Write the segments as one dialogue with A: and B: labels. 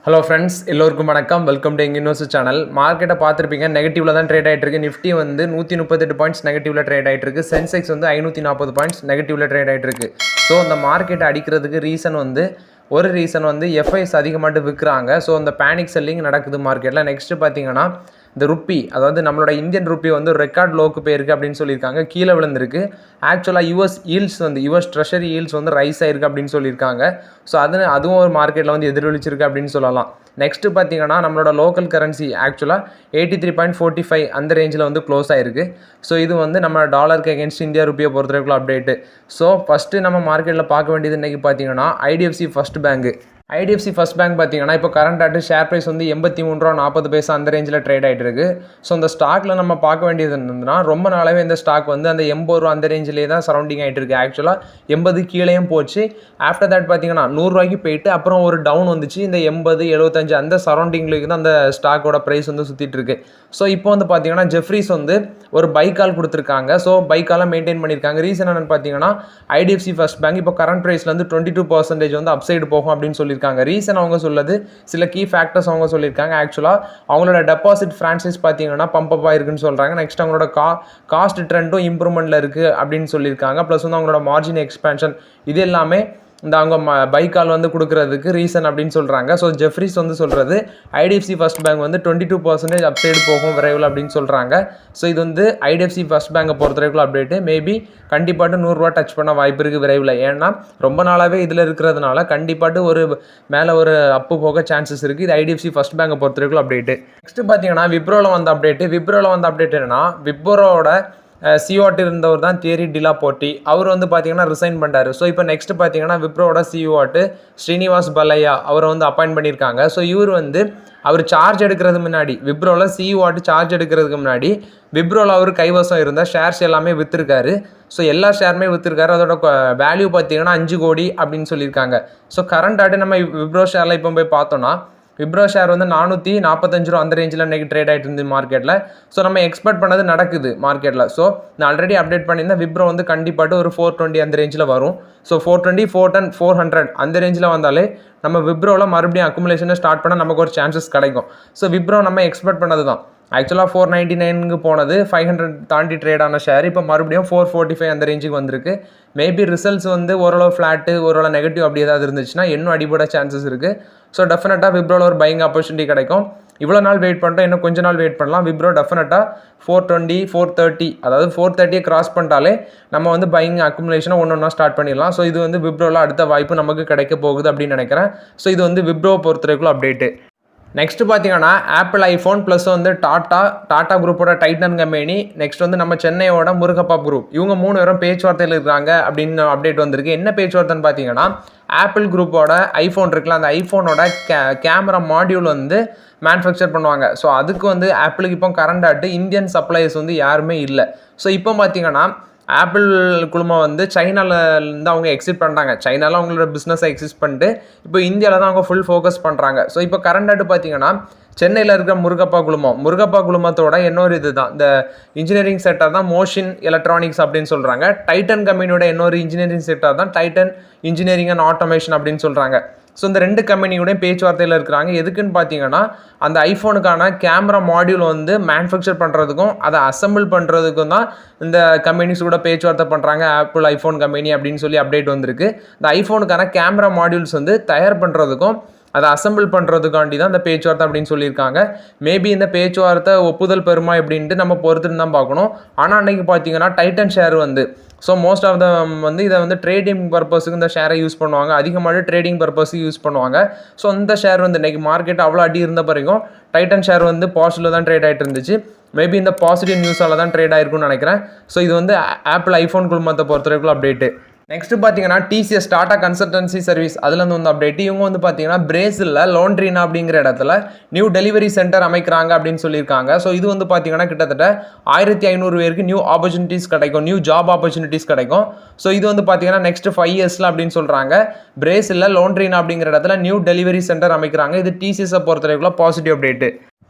A: Hello friends, எல்லோருக்கும் வணக்கம். Welcome to invest channel. மார்க்கெட்டை பார்த்துருப்பீங்க, நெகட்டிவ்ல தான் ட்ரேட் ஆகிட்டு இருக்கு. நிஃப்டி வந்து 138 பாயிண்ட்ஸ் நெகட்டிவ்ல ட்ரேட் ஆகிட்டு இருக்கு. சென்செக்ஸ் வந்து 540 பாயிண்ட்ஸ் நெகட்டிவ்ல ட்ரேட் ஆகிட்டு இருக்கு. ஸோ இந்த மார்க்கெட்டை அடிக்கிறதுக்கு ரீசன் வந்து எஃப்ஐஸ் அதிகமாட்டு விற்கிறாங்க. ஸோ இந்த பேனிக் செல்லிங் நடக்குது மார்க்கெட்டில். நெக்ஸ்ட்டு பார்த்தீங்கன்னா இந்த ருப்பி, அதாவது நம்மளோட இந்தியன் ருப்பி வந்து ரெக்கார்ட் லோக்கு போயிருக்கு அப்படின்னு சொல்லியிருக்காங்க, கீழே விழுந்திருக்கு. ஆக்சுவலாக யூஎஸ் ட்ரெஷரி ஈல்ஸ் வந்து ரைஸ் ஆயிருக்கு அப்படின்னு சொல்லியிருக்காங்க. ஸோ அதுவும் ஒரு மார்க்கெட்டில் வந்து எதிரொலிச்சிருக்கு அப்படின்னு சொல்லலாம். நெக்ஸ்ட்டு பார்த்தீங்கன்னா நம்மளோட லோக்கல் கரன்சி ஆக்சுவலாக 83.45 அந்த ரேஞ்சில் வந்து க்ளோஸ் ஆயிருக்கு. ஸோ இது வந்து நம்ம டாலருக்கு அகேன்ஸ்ட் இந்தியா ருப்பியை பொறுத்தவரைக்கும் அப்டேட்டு. ஸோ ஃபஸ்ட்டு நம்ம மார்க்கெட்டில் பார்க்க வேண்டியது இன்றைக்கி பார்த்தீங்கன்னா ஐடிஎஃப்சி ஃபர்ஸ்ட் பேங்க் பார்த்தீங்கன்னா இப்போ கரண்ட் ஆட்டு ஷேர் ப்ரைஸ் வந்து 83.40 அந்த ரேஞ்சில் ட்ரேட் ஆகிட்டு இருக்கு. ஸோ இந்த ஸ்டாக்கில் நம்ம பார்க்க வேண்டியது என்னன்னா, ரொம்ப நாளாகவே இந்த ஸ்டாக் வந்து அந்த 80 ரூபா அந்த ரேஞ்சிலே தான் சரௌண்டிங் ஆகிட்டு இருக்கு. ஆக்சுவலாக 80 கீழேயும் போச்சு. ஆஃப்டர் தட் பார்த்தீங்கன்னா 100 ரூபாய்க்கு போயிட்டு அப்புறம் ஒரு டவுன் வந்துச்சு. இந்த 80 75 அந்த சரௌண்டிங்களுக்கு தான் அந்த ஸ்டாக்கோட ப்ரைஸ் வந்து சுற்றிட்டு இருக்கு. ஸோ இப்போ வந்து பார்த்தீங்கன்னா ஜெஃப்ரிஸ் வந்து ஒரு பை கால் கொடுத்துருக்காங்க. ஸோ பை காலை மெயின்டைன் பண்ணியிருக்காங்க. ரீசன் என்னன்னு பார்த்தீங்கன்னா ஐடிஎஃப்சி ஃபர்ஸ்ட் பேங்க் இப்போ கரண்ட் ப்ரைஸில் வந்து 22% வந்து அப்சைடு போகும் அப்படின்னு சொல்லியிருக்காங்க. ரீசன் அவங்க சொல்லுது, சில கீ ஃபேக்டர்ஸ் அவங்க சொல்லியிருக்காங்க. ஆக்சுவலாக அவங்களோட டெபாசிட் ஃப்ரான்சைஸ் பார்த்தீங்கன்னா பம்ப் ஆயிருக்குன்னு சொல்கிறாங்க. நெக்ஸ்ட் அவங்களோட காஸ்ட் ட்ரெண்டும் இம்ப்ரூவ்மெண்ட்டில் இருக்குது அப்படின்னு சொல்லியிருக்காங்க. ப்ளஸ் வந்து அவங்களோட மார்ஜின் எக்ஸ்பேன்ஷன் இது எல்லாமே இந்த அவங்க பைக்கால் வந்து கொடுக்கறதுக்கு ரீசன் அப்படின்னு சொல்கிறாங்க. ஸோ ஜெஃப்ரிஸ் வந்து சொல்கிறது ஐடிஎஃப்சி ஃபர்ஸ்ட் பேங்க் வந்து 22% அப்சைடு போகும் விரைவில் அப்படின்னு சொல்கிறாங்க. ஸோ இது வந்து ஐடிஎஃப்சி ஃபர்ஸ்ட் பேங்கை பொறுத்தவரைக்கும் அப்டேட்டு. மேபி கண்டிப்பாட்டு 100 ரூபா டச் பண்ண வாய்ப்பு இருக்குது விரைவில். ஏன்னா ரொம்ப நாளாகவே இதில் இருக்கிறதுனால கண்டிப்பாட்டு ஒரு மேலே ஒரு அப்பு போக சான்சஸ் இருக்குது. இது ஐடிஎஃப்சி ஃபர்ஸ்ட் பேங்கை பொறுத்தவரைக்கும் அப்டேட்டு. நெக்ஸ்ட்டு பார்த்தீங்கன்னா விப்ரோவில் வந்த அப்டேட் என்னன்னா, விப்ரோட சிஓட்டு இருந்தவர் தான் தியரி டிலா போட்டி. அவர் வந்து பார்த்தீங்கன்னா ரிசைன் பண்ணிட்டார். ஸோ இப்போ நெக்ஸ்ட் பார்த்தீங்கன்னா விப்ரோட சிஓட்டு ஸ்ரீனிவாஸ் பல்லையா அவரை வந்து அப்பாயிண்ட் பண்ணியிருக்காங்க. ஸோ அவர் சார்ஜ் எடுக்கிறது முன்னாடி, விப்ரோவில் சிஓட்டு சார்ஜ் எடுக்கிறதுக்கு முன்னாடி விப்ரோவில் அவர் கைவசம் இருந்த ஷேர்ஸ் எல்லாமே விற்றுருக்காரு. ஸோ எல்லா ஷேருமே விற்றுருக்காரு. அதோட வேல்யூ பார்த்தீங்கன்னா 5 கோடி அப்படின்னு சொல்லியிருக்காங்க. ஸோ கரண்ட் ஆட்டு நம்ம விப்ரோ ஷேரில் இப்போ போய் பார்த்தோன்னா விப்ரோ ஷேர் வந்து 445 ரூபா அந்த ரேஞ்சில் இன்றைக்கி ட்ரேட் ஆகிட்டு இருந்து மார்க்கெட்டில். ஸோ நம்ம எக்ஸ்பெக்ட் பண்ணது நடக்குது மார்க்கெட்டில். ஸோ நான் ஆல்ரெடி அப்டேட் பண்ணியிருந்தேன், விப்ரோ வந்து கண்டிப்பாட்டு ஒரு 420 அந்த ரேஞ்சில் வரும். ஸோ 420 410 400 அந்த ரேஞ்சில் வந்தாலே நம்ம விப்ரோவில் மறுபடியும் அக்குமுலேஷனை ஸ்டார்ட் பண்ண நமக்கு ஒரு சான்சஸ் கிடைக்கும். ஸோ விப்ரோ நம்ம எக்ஸ்பெக்ட் பண்ணது தான். ஆக்சுவலாக 499க்கு போனது 500 தாண்டி ட்ரேட் ஆன ஷேர் இப்போ மறுபடியும் 445 அந்த ரேஞ்சுக்கு வந்திருக்கு. மேபி ரிசல்ட்ஸ் வந்து ஓரளவு ஃப்ளாட்டு ஓரளவு நெகட்டிவ் அப்படி ஏதாவது இருந்துச்சுன்னா இன்னும் அடிபட சான்சஸ் இருக்குது. ஸோ டெஃபினட்டாக விப்ரோவில் ஒரு பையிங் ஆப்பர்ச்சுனிட்டி கிடைக்கும். இவ்வளோ நாள் வெயிட் பண்ணிட்டோம், இன்னும் கொஞ்ச நாள் வெயிட் பண்ணலாம். விப்ரோ டெஃபினட்டாக 420 430 அதாவது 430 கிராஸ் பண்ணிட்டாலே நம்ம வந்து பையிங் அக்குமுலேஷனை ஒன்றா ஸ்டார்ட் பண்ணிடலாம். ஸோ இது வந்து விப்ரோவில் அடுத்த வாய்ப்பு நமக்கு கிடைக்க போகுது அப்படின்னு நினைக்கிறேன். ஸோ இது வந்து விப்ரோ பொறுத்தவரைக்கும் அப்டேட்டு. நெக்ஸ்ட் பார்த்தீங்கன்னா ஆப்பிள், ஐஃபோன் ப்ளஸ் வந்து டாடா குரூப்போட டைட்டன் கம்பெனி, நெக்ஸ்ட் வந்து நம்ம சென்னையோட முருகப்பா குரூப், இவங்க 3 பேரும் பேச்சுவார்த்தையில் இருக்காங்க அப்படின்னு அப்டேட் வந்திருக்கு. என்ன பேச்சுவார்த்தைன்னு பார்த்தீங்கன்னா, ஆப்பிள் குரூப்போட ஐஃபோன் இருக்குல்ல, அந்த ஐஃபோனோட கேமரா மாடியூல் வந்து மேனுஃபேக்சர் பண்ணுவாங்க. ஸோ அதுக்கு வந்து ஆப்பிளுக்கு இப்போ கரண்ட் ஆட்டு இந்தியன் சப்ளையர்ஸ் வந்து யாருமே இல்லை. ஸோ இப்போ பார்த்தீங்கன்னா ஆப்பிள் குழுமம் வந்து சைனாலேருந்து அவங்க எக்ஸிட் பண்ணுறாங்க. சைனாவில் அவங்களோட பிஸ்னஸை எக்ஸிட் பண்ணிட்டு இப்போ இந்தியாவில் தான் அவங்க ஃபுல் ஃபோக்கஸ் பண்ணுறாங்க. ஸோ இப்போ கரண்ட் ஆட்டு பார்த்தீங்கன்னா சென்னையில் இருக்கிற முருகப்பா குழுமத்தோட இன்னொரு இது தான் இந்த இன்ஜினியரிங் செக்டர் தான் மோஷன் எலக்ட்ரானிக்ஸ் அப்படின்னு சொல்கிறாங்க. டைட்டன் கம்பெனியோட இன்னொரு இன்ஜினியரிங் செக்டர் தான் டைட்டன் இன்ஜினியரிங் அண்ட் ஆட்டோமேஷன் அப்படின்னு சொல்கிறாங்க. ஸோ இந்த 2 கம்பெனியோட பேச்சுவார்த்தையில் இருக்கிறாங்க. எதுக்குன்னு பார்த்தீங்கன்னா, அந்த ஐஃபோனுக்கான கேமரா மாடியூல் வந்து மேனுஃபேக்சர் பண்ணுறதுக்கும் அதை அசம்பிள் பண்ணுறதுக்கும் தான் இந்த கம்பெனிஸ் கூட பேச்சுவார்த்தை பண்ணுறாங்க, ஆப்பிள் ஐஃபோன் கம்பெனி அப்படின்னு சொல்லி அப்டேட் வந்திருக்கு. இந்த ஐஃபோனுக்கான கேமரா மாடியூல்ஸ் வந்து தயார் பண்ணுறதுக்கும் அதை அசம்பிள் பண்ணுறதுக்காண்டி தான் இந்த பேச்சுவார்த்தை அப்படின்னு சொல்லியிருக்காங்க. மேபி இந்த பேச்சுவார்த்தை ஒப்புதல் பெறுமா எப்படின்ட்டு நம்ம பொறுத்துட்டு தான் பார்க்கணும். ஆனால் அன்றைக்கி பார்த்தீங்கன்னா டைட்டன் ஷேர் வந்து ஸோ மோஸ்ட் ஆஃப் த வந்து இதை வந்து ட்ரேடிங் பர்பஸுக்கு இந்த ஷேரை யூஸ் பண்ணுவாங்க, அதிகமாக ட்ரேடிங் பர்பஸுக்கு யூஸ் பண்ணுவாங்க. ஸோ இந்த ஷேர் வந்து இன்றைக்கி மார்க்கெட் அவ்வளோ அடி இருந்த பிறகும் டைட்டன் ஷேர் வந்து பாசிட்டிவ் தான் ட்ரேட் ஆகிட்டு இருந்துச்சு. மேபி இந்த பாசிட்டிவ் நியூஸால் தான் ட்ரேட் ஆகிருக்குன்னு நினைக்கிறேன். ஸோ இது வந்து ஆப்பிள் ஐஃபோன் குழுமத்தை பொறுத்தவரைக்கும் அப்டேட்டு. நெக்ஸ்ட் பார்த்தீங்கன்னா டிசிஎஸ் டாடா கன்சல்டன்சி சர்வீஸ் அதுலேருந்து வந்து அப்டேட். இவங்க வந்து பார்த்தீங்கன்னா பிரேசிலில் லோண்ட்ரினா அப்படிங்கிற இடத்துல நியூ டெலிவரி சென்டர் அமைக்கிறாங்க அப்படின்னு சொல்லியிருக்காங்க. ஸோ இது வந்து பார்த்தீங்கன்னா கிட்டத்தட்ட 1500 பேருக்கு நியூ ஆப்பர்ச்சுனிட்டிஸ் கிடைக்கும், நியூ ஜாப் ஆப்பர்ச்சுனிட்டிஸ் கிடைக்கும். ஸோ இது வந்து பார்த்தீங்கன்னா நெக்ஸ்ட் 5 இயர்ஸில் அப்படின்னு சொல்கிறாங்க. பிரேசிலில் லோண்ட்ரினா அப்படிங்கிற இடத்துல நியூ டெலிவரி சென்டர் அமைக்கிறாங்க. இது டிசிஎஸை பொறுத்தவரைக்கும் பாசிட்டிவ் அப்டேட்டு.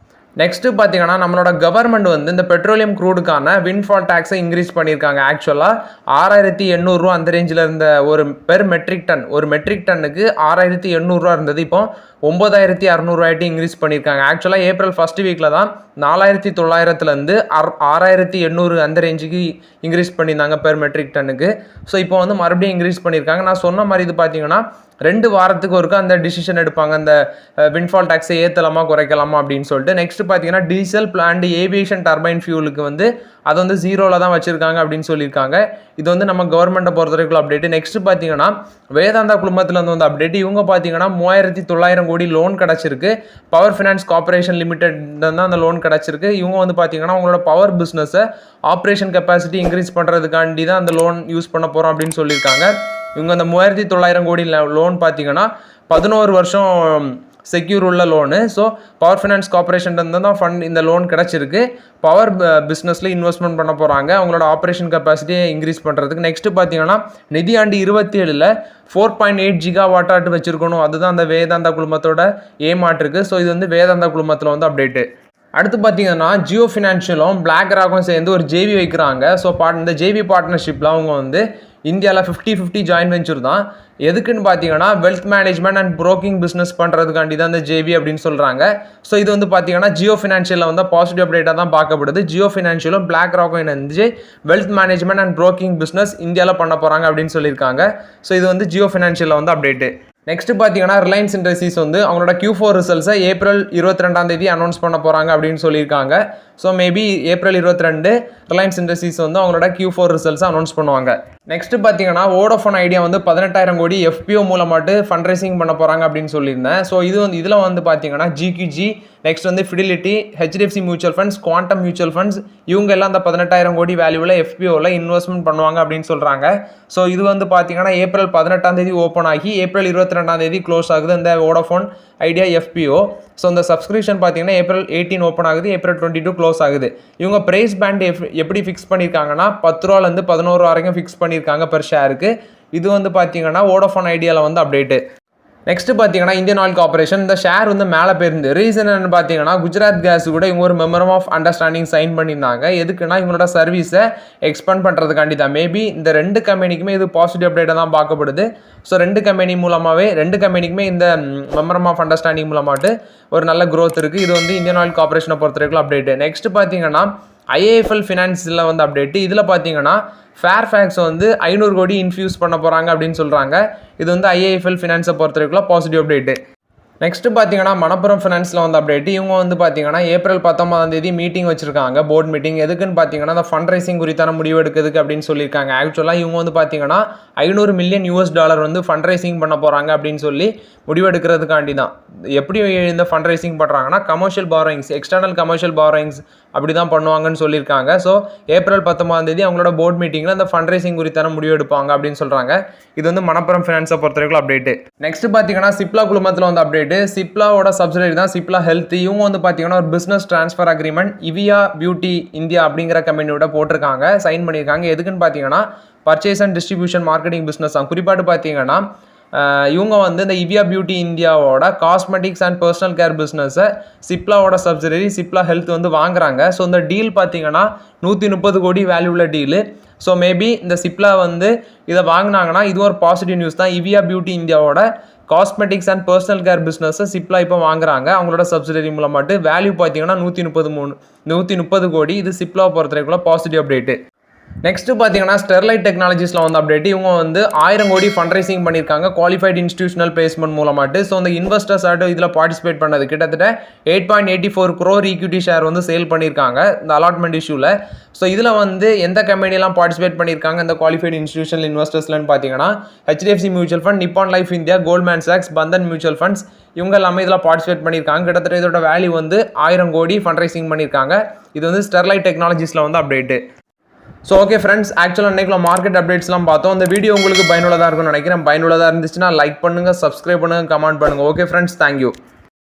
A: நெக்ஸ்ட்டு பார்த்தீங்கன்னா நம்மளோட கவர்மெண்ட் வந்து இந்த பெட்ரோலியம் க்ரூடுக்கான விண்ட்ஃபால் டேக்ஸை இன்க்ரீஸ் பண்ணியிருக்காங்க. ஆக்சுவலாக 6800 ரூபா அந்த ரேஞ்சில் இருந்த ஒரு மெட்ரிக் டன்னுக்கு 6800 ரூபா இருந்தது. இப்போ 9600 ரூபாய்ட்டு இன்க்ரீஸ் பண்ணியிருக்காங்க. ஆக்சுவலாக ஏப்ரல் ஃபர்ஸ்ட் வீக்கில் தான் 4900லேருந்து 6800 அந்த ரேஞ்சுக்கு இன்க்ரீஸ் பண்ணியிருந்தாங்க மெட்ரிக் டன்னுக்கு. ஸோ இப்போ வந்து மறுபடியும் இன்க்ரீஸ் பண்ணியிருக்காங்க. நான் சொன்ன மாதிரி இது பார்த்தீங்கன்னா 2 வாரத்துக்கு ஒருக்கா அந்த டிசிஷன் எடுப்பாங்க, அந்த விண்ட்ஃபால் டேக்ஸை ஏற்றலாமா குறைக்கலாமா அப்படின்னு சொல்லிட்டு. நெக்ஸ்ட் பார்த்தீங்கன்னா டீசல் பிளான்ட் ஏவியேஷன் டர்பைன் ஃபியூலுக்கு வந்து அது வந்து 0ல தான் வச்சிருக்காங்க அப்படின்னு சொல்லியிருக்காங்க. இது வந்து நம்ம கவர்மெண்ட்டை பொறுத்த வரைக்கும் அப்டேட். நெக்ஸ்ட் பார்த்தீங்கன்னா வேதாந்தா குழுமத்தில் வந்து அப்டேட். இவங்க பார்த்தீங்கன்னா 3900 கோடி லோன் கிடச்சிருக்கு. பவர் ஃபினான்ஸ் கார்பரேஷன் லிமிடெட் தான் அந்த லோன் கிடச்சிருக்கு. இவங்க வந்து பார்த்தீங்கன்னா உங்களோட பவர் பிஸ்னஸை ஆப்ரேஷன் கெப்பாசிட்டி இன்க்ரீஸ் பண்ணுறதுக்காண்டி தான் அந்த லோன் யூஸ் பண்ண போகிறோம் அப்படின்னு சொல்லியிருக்காங்க. இவங்க அந்த 3900 கோடி லோன் பார்த்தீங்கன்னா 11 வருஷம் செக்யூர் உள்ள loan. So power finance corporation தான் ஃபண்ட் இந்த லோன் கிடச்சிருக்கு. பவர் பிஸ்னஸில் இன்வெஸ்ட்மெண்ட் பண்ண போகிறாங்க அவங்களோட ஆப்ரேஷன் கெப்பாசிட்டியை இன்க்ரீஸ் பண்ணுறதுக்கு. நெக்ஸ்ட்டு பார்த்தீங்கன்னா நிதியாண்டு 27ல் 4.8 ஜிகாவாட்டாட்டு வச்சுருக்கணும். அதுதான் அந்த வேதாந்தா குழுமத்தோட ஏமாட்டிருக்கு. ஸோ இது வந்து வேதாந்தா குழுமத்தில் வந்து அப்டேட்டு. அடுத்து பார்த்தீங்கன்னா ஜியோ ஃபினான்ஷியலும் பிளாக் ராக்கும் சேர்ந்து ஒரு ஜேவி வைக்கிறாங்க. ஸோ இந்த ஜேவி பார்ட்னர்ஷிப்பில் அவங்க வந்து இந்தியாவில் 50-50 ஜாயின்ட் வெஞ்சர் தான். எதுக்குன்னு பார்த்தீங்கன்னா wealth management and broking business பண்ணுறதுக்காண்டி தான் இந்த ஜேவி அப்படின்னு சொல்கிறாங்க. ஸோ இது வந்து பார்த்தீங்கன்னா ஜியோ ஃபினான்ஷியலில் வந்து பாசிட்டிவ் அப்டேட்டாக தான் பார்க்கப்படுது. ஜியோ ஃபினான்ஷியலும் பிளாக் ராக்கும் இணைந்து wealth management and broking business இந்தியாவில் பண்ண போகிறாங்க அப்படின்னு சொல்லியிருக்காங்க. ஸோ இது வந்து ஜியோ ஃபினான்ஷியலில் வந்து அப்டேட்டு. நெக்ஸ்ட் பார்த்தீங்கன்னா ரிலையன்ஸ் இண்டஸ்ட்ரீஸ் வந்து அவங்களோட Q4 ரிசல்ட்ஸை ஏப்ரல் 22 அனௌன்ஸ் பண்ண போகிறாங்க அப்படின்னு சொல்லியிருக்காங்க. So maybe April 22 Reliance industries வந்து அவங்களோட Q4 ரிசல்ட்ஸை அனௌன்ஸ் பண்ணுவாங்க. நெக்ஸ்ட் பார்த்தீங்கன்னா வோடஃபோன் ஐடியா வந்து 18,000 கோடி FPO மூலமாட்டு ஃபண்ட் ரைசிங் பண்ண போகிறாங்க அப்படின்னு சொல்லியிருந்தேன். ஸோ இதில் வந்து பார்த்தீங்கன்னா GQG, நெக்ஸ்ட் வந்து fidelity, HDFC mutual funds, quantum mutual funds இவங்க எல்லாம் அந்த 18,000 கோடி வேல்யூவில் FPOவில் இன்வெஸ்ட்மெண்ட் பண்ணுவாங்க அப்படின்னு சொல்கிறாங்க. ஸோ இது வந்து பார்த்தீங்கன்னா ஏப்ரல் 18 ஓப்பன் ஆகி ஏப்ரல் 22 க்ளோஸ் ஆகுது இந்த வோடஃபோன் ஐடியா FPO. ஸோ இந்த சப்ஸ்கிரிப்ஷன் பார்த்தீங்கன்னா ஏப்ரல் 18 ஓப்பன் ஆகுது, ஏப்ரல் 22 க்ளோஸ் ஆகுது. இவங்க ப்ரைஸ் பேண்ட் எப்படி ஃபிக்ஸ் பண்ணியிருக்காங்கன்னா 10 ரூபாலேருந்து 11 ரூபா வரைக்கும் ஃபிக்ஸ் பண்ணியிருக்காங்க பெர் ஷேருக்கு. இது வந்து பார்த்தீங்கன்னா வோடஃபோன் ஐடியாவில் வந்து அப்டேட்டு. நெக்ஸ்ட் பார்த்தீங்கன்னா இந்தியன் ஆயில் கார்பரேஷன் இந்த ஷேர் வந்து மேலே போயிருந்து. ரீசன் என்னன்னு பார்த்தீங்கன்னா குஜராத் கேஸ் கூட இவங்க ஒரு மெமரம் ஆஃப் அண்டர்ஸ்டாண்டிங் சைன் பண்ணியிருந்தாங்க. எதுக்குன்னா இவங்களோட சர்வீஸை எக்ஸ்பேண்ட் பண்ணுறதுக்காண்டி தான். மேபி இந்த 2 கம்பெனிக்குமே இது பாசிட்டிவ் அப்டேட்டாக தான் பார்க்கப்படுது. ஸோ 2 கம்பெனிக்குமே இந்த மெமரம் ஆஃப் அண்டர்ஸ்டாண்டிங் மூலமாட்டு ஒரு நல்ல க்ரோத் இருக்குது. இது வந்து இந்தியன் ஆயில் கார்பரேஷனை பொறுத்த வரைக்கும் அப்டேட்டு. நெக்ஸ்ட் பார்த்தீங்கன்னா IIFL ஃபினான்ஸில் வந்து அப்டேட்டு. இதில் பார்த்தீங்கன்னா ஃபேர்ஃபேக்ஸ் வந்து 500 கோடி இன்ஃபியூஸ் பண்ண போகிறாங்க அப்படின்னு சொல்கிறாங்க. இது வந்து IIFL ஃபினான்ஸை பொறுத்த வரைக்கும் பாசிட்டிவ் அப்டேட்டு. நெக்ஸ்ட் பார்த்தீங்கன்னா மணப்புரம் ஃபினான்ஸில் வந்து அப்டேட். இவங்க வந்து பார்த்தீங்கன்னா ஏப்ரல் 19 மீட்டிங் வச்சிருக்காங்க, போர்ட் மீட்டிங். எதுக்குன்னு பார்த்தீங்கன்னா அந்த ஃபண்ட் ரைசிங் குறித்தான முடிவு எடுக்கிறதுக்கு அப்படின்னு சொல்லியிருக்காங்க. ஆக்சுவலாக இவங்க வந்து பார்த்தீங்கன்னா $500 மில்லியன் வந்து ஃபண்ட் ரைசிங் பண்ண போகிறாங்க அப்படின்னு சொல்லி முடிவு எடுக்கிறதுக்காண்டி தான். எப்படி இந்த ஃபண்ட் ரைசிங் பண்ணுறாங்கன்னா commercial borrowings, external commercial borrowings அப்படி தான் பண்ணுவாங்கன்னு சொல்லியிருக்காங்க. ஸோ ஏப்ரல் 19 அவங்களோட போர்ட் மீட்டிங்கில் அந்த ஃபண்ட் ரைசிங் குறித்தான முடிவு எடுப்பாங்க அப்படின்னு சொல்கிறாங்க. இது வந்து மணப்புரம் ஃபினான்ஸை பொறுத்த வரைக்கும் அப்டேட்டு. நெக்ஸ்ட் பார்த்தீங்கன்னா சிப்லா குழுமத்தில் வந்து அப்டேட்டு. சிப்லாவோட சப்சிடரி தான் சிப்லா ஹெல்த். இவங்க வந்து பார்த்தீங்கன்னா ஒரு business transfer agreement Evia beauty India அப்படிங்கிற கம்பெனியோட போட்டிருக்காங்க, சைன் பண்ணியிருக்காங்க. எதுக்குன்னு பார்த்தீங்கன்னா purchase and distribution marketing business தான். குறிப்பாட்டு பார்த்தீங்கன்னா இவங்க வந்து இந்த இவியா பியூட்டி இந்தியாவோட காஸ்மெட்டிக்ஸ் அண்ட் பர்சனல் கேர் பிஸ்னஸை சிப்லாவோட சப்சிடரி சிப்லா ஹெல்த் வந்து வாங்குறாங்க. ஸோ இந்த டீல் பார்த்தீங்கன்னா 130 கோடி வேல்யூவில் டீலு. ஸோ மேபி இந்த சிப்லா வந்து இதை வாங்கினாங்கன்னா இது ஒரு பாசிட்டிவ் நியூஸ் தான். இவியா பியூட்டி இந்தியாவோட காஸ்மெட்டிக்ஸ் அண்ட் பர்சனல் கேர் பிஸ்னஸை சிப்லா இப்போ வாங்குறாங்க அவங்களோட சப்சிடரி மூலமாட்டு. வேல்யூ பார்த்தீங்கன்னா 130 கோடி. இது சிப்லா பொறுத்த வரைக்கும் பாசிட்டிவ் அப்டேட்டு. நெக்ஸ்ட் பார்த்தீங்கன்னா ஸ்டெர்லைட் டெக்னாலஜிஸில் வந்து அப்டேட். இவங்க வந்து 1000 கோடி ஃபண்ட் ரைசிங் பண்ணியிருக்காங்க குவாலிஃபைட் இன்ஸ்டிடியூஷனல் பிளேஸ்மெண்ட் மூலமாட்டு. ஸோ இந்த இன்வெஸ்டர்ஸ் ஆட்டு இதில் பார்ட்டிசிபேட் பண்ணது கிட்டத்தட்ட 8.84 crore ஈக்விட்டி ஷேர் வந்து சேல் பண்ணியிருக்காங்க இந்த அலாட்மெண்ட் இஷ்யூவில். ஸோ இதில் வந்து எந்த கம்பெனிலாம் பார்ட்டிசிபேட் பண்ணியிருக்காங்க இந்த குவாலிஃபைட் இன்ஸ்டிடியூஷனல் இன்வெஸ்டர்ஸ்லன்னு பார்த்தீங்கன்னா HDFC mutual fund, Nippon life India, Goldman சாக்ஸ், பந்தன் மியூச்சுவல் ஃபண்ட்ஸ் இவங்க எல்லாமே இதில் பார்ட்டிசிபேட் பண்ணியிருக்காங்க. கிட்டத்தட்ட இதோட வேல்யூ வந்து 1000 கோடி ஃபண்ட் ரைசிங் பண்ணியிருக்காங்க. இது வந்து ஸ்டெர்லைட் டெக்னாலஜிஸில் வந்து அப்டேட்டு. ஸோ ஓகே ஃப்ரெண்ட்ஸ், ஆக்சுவலாக இன்றைக்கி மார்க்கெட் அப்டேட்ஸ்லாம் பார்த்தோம். இந்த வீடியோ உங்களுக்கு பயனுள்ளதாக இருக்கும்னு நினைக்கிறேன். பயனுள்ளதாக இருந்துச்சுன்னா லைக் பண்ணுங்கள், சப்ஸ்கிரைப் பண்ணுங்கள், கமெண்ட் பண்ணுங்கள். Okay friends, thank you.